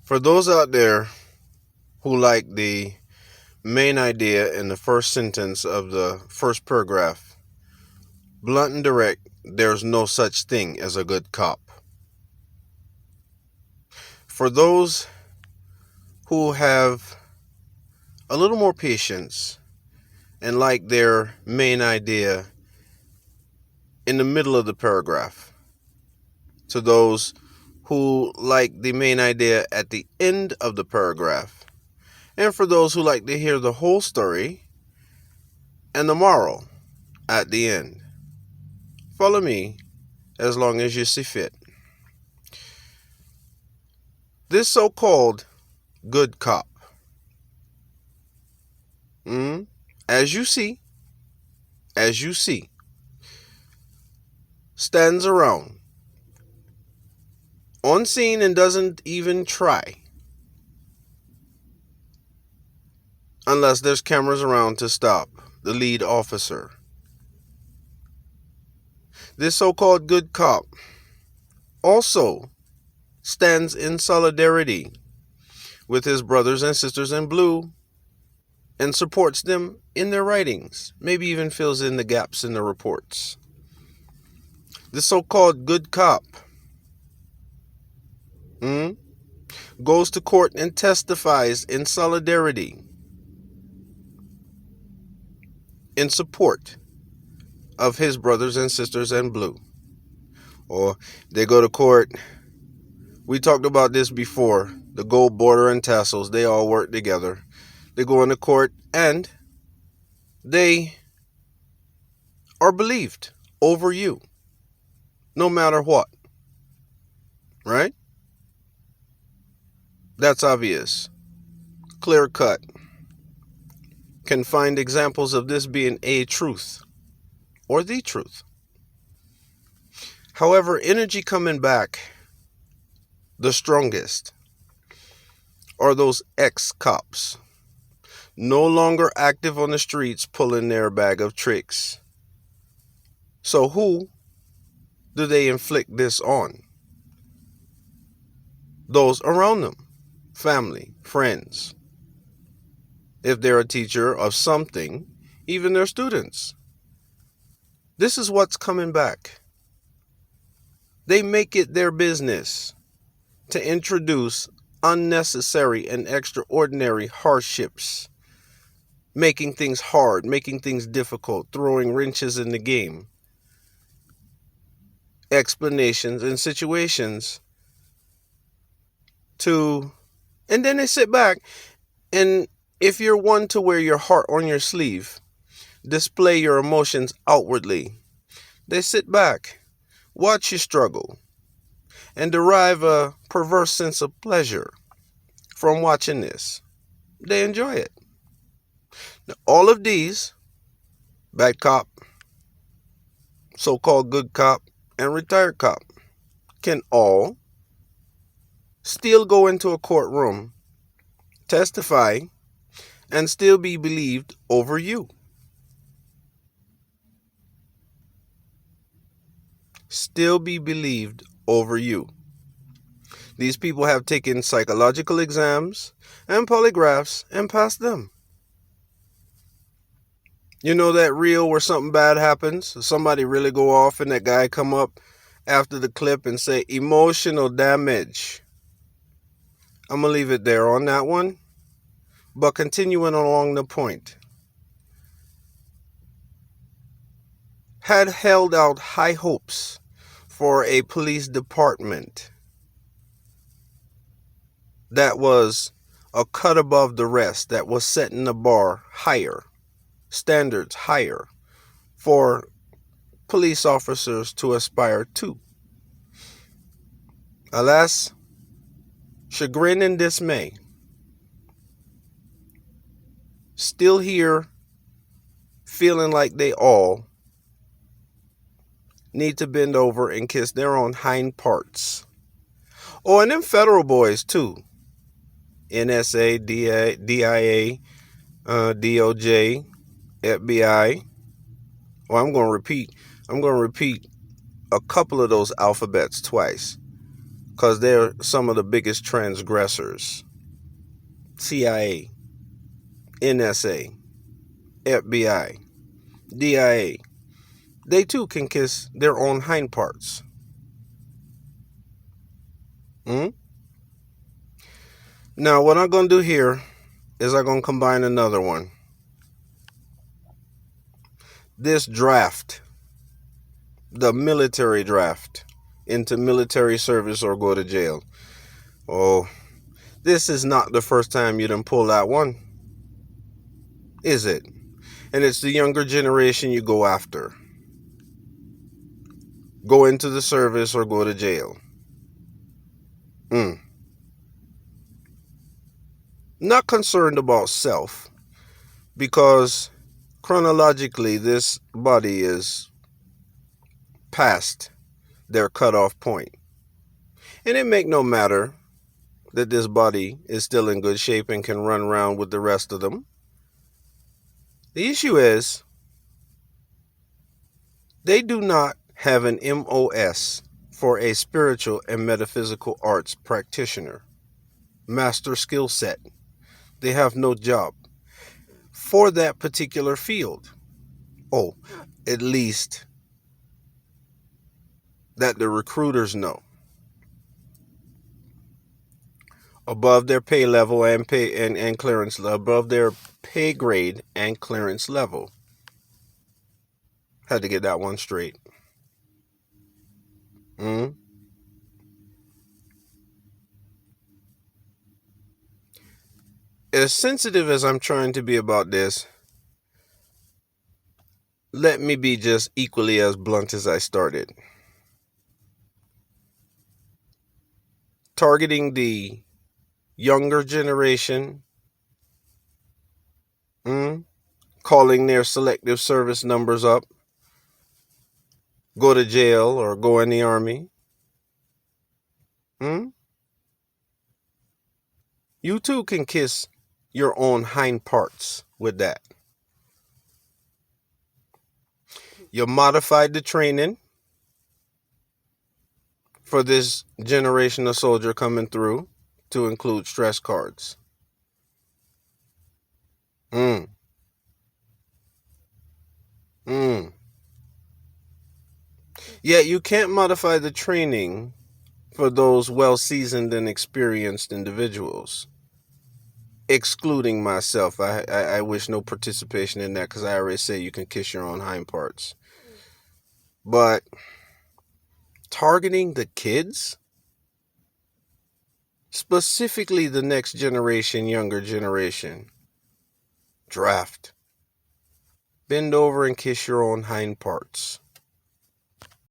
For those out there who like the main idea in the first sentence of the first paragraph, blunt and direct, there's no such thing as a good cop. For those who have a little more patience and like their main idea in the middle of the paragraph, to those who like the main idea at the end of the paragraph, and for those who like to hear the whole story and the moral at the end. Follow me as long as you see fit. This so-called good cop, as you see, stands around on scene and doesn't even try unless there's cameras around to stop the lead officer. This so-called good cop also stands in solidarity with his brothers and sisters in blue and supports them in their writings, maybe even fills in the gaps in the reports. The so-called good cop goes to court and testifies in solidarity, in support of his brothers and sisters in blue. Or they go to court. We talked about this before. The gold border and tassels, they all work together. They go into court and they are believed over you, no matter what. Right? That's obvious. Clear cut. Can find examples of this being a truth or the truth. However, energy coming back the strongest are those ex-cops, no longer active on the streets pulling their bag of tricks. So who do they inflict this on? Those around them, family, friends. If they're a teacher of something, even their students. This is what's coming back. They make it their business to introduce unnecessary and extraordinary hardships, making things hard, making things difficult, throwing wrenches in the game, explanations and situations and then they sit back, and if you're one to wear your heart on your sleeve, display your emotions outwardly, they sit back, watch you struggle, and derive a perverse sense of pleasure from watching this. They enjoy it. Now, all of these, bad cop, so-called good cop, and retired cop, can all still go into a courtroom, testify, and still be believed over you. Still be believed over you. These people have taken psychological exams and polygraphs and passed them. You know that reel where something bad happens? Somebody really go off and that guy come up after the clip and say, emotional damage. I'm going to leave it there on that one. But continuing along the point. Had held out high hopes for a police department that was a cut above the rest, that was setting the bar higher, standards higher for police officers to aspire to. Alas, chagrin and dismay, still here feeling like they all need to bend over and kiss their own hind parts. Oh, and them federal boys too. NSA, DIA, DOJ, FBI. Well, I'm going to repeat a couple of those alphabets twice. because they're some of the biggest transgressors. CIA, NSA, FBI, DIA. They too can kiss their own hind parts. Now, what I'm going to do here is I'm going to combine another one. This draft, the military draft, into military service or go to jail. Oh, this is not the first time you done pull that one, is it? And it's the younger generation you go after. Go into the service or go to jail. Not concerned about self, because chronologically this body is past their cutoff point. And it make no matter that this body is still in good shape and can run around with the rest of them. The issue is they do not have an MOS for a spiritual and metaphysical arts practitioner. Master skill set. They have no job for that particular field. Oh, at least that the recruiters know. Above their pay level and clearance, above their pay grade and clearance level. Had to get that one straight. As sensitive as I'm trying to be about this, let me be just equally as blunt as I started. Targeting the younger generation, calling their selective service numbers up, go to jail or go in the army. You too can kiss your own hind parts with that. You modified the training for this generation of soldier coming through to include stress cards. Yet you can't modify the training for those well-seasoned and experienced individuals. Excluding myself. I wish no participation in that, because I already say you can kiss your own hind parts. But targeting the kids, specifically the next generation, younger generation, draft. Bend over and kiss your own hind parts.